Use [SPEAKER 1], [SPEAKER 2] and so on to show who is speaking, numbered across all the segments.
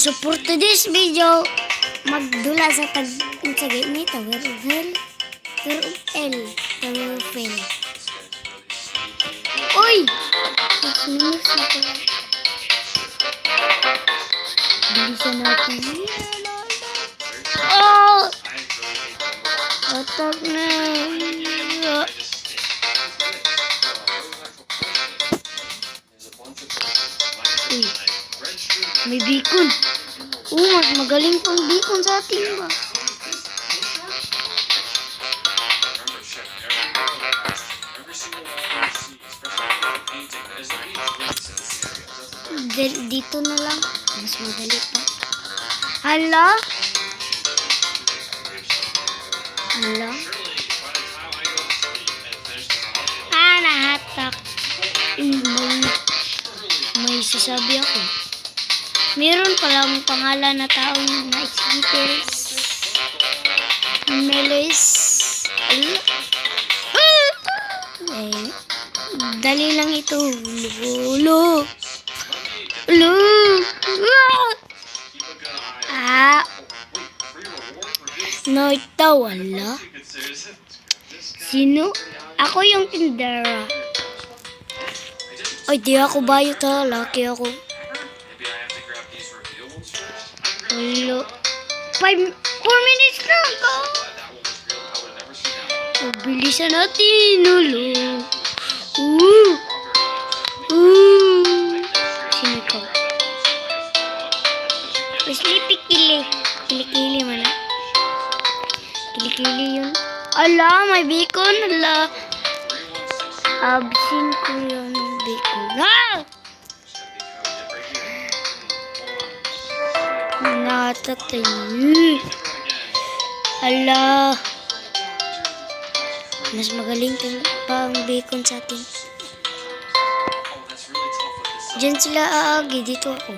[SPEAKER 1] So for today's video, magdula sa tag-insagay ni Tower of Hell. Tower of L. Tower of Hell. Uy! 6 minutes na pala. Bilisan natin. Oh! Atak na. Uy. May beacon. Mas magaling pang beacon sa atin ba? Dito na lang. Mas madali pa. Hala? Hala? Nahatak. May sasabi ako. Meron palang pangalan na taong na-exhibit. Melis. Dali lang ito. Ulo. No, ito wala. Sino? Ako yung tindera. Ay, di ako bayot ha. Laki ako. Hello. 4 minutes na ka. Bilisan natin. Ulo. Sino ko? Sleepy kili. Kili man na. Kili yun. Ala, may beacon. Ala. Absin ko yun. Beacon. Natatay. Ala. Mas magaling pa ang beacon sa atin. Diyan sila aagi. Dito ako.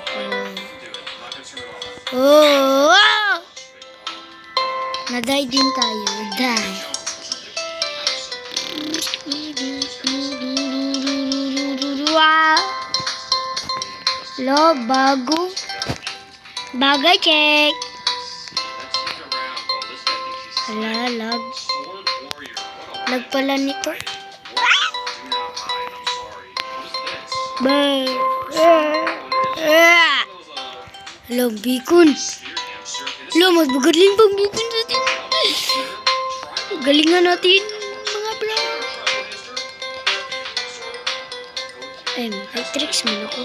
[SPEAKER 1] Naday din tayo. Die. Lo, bago. Bagay check. Hala, lag. Lag pala nito. Hello, beacon. Hello, mas magaling pang beacon natin. Galingan natin, mga bro. Ay, may tricks man ako.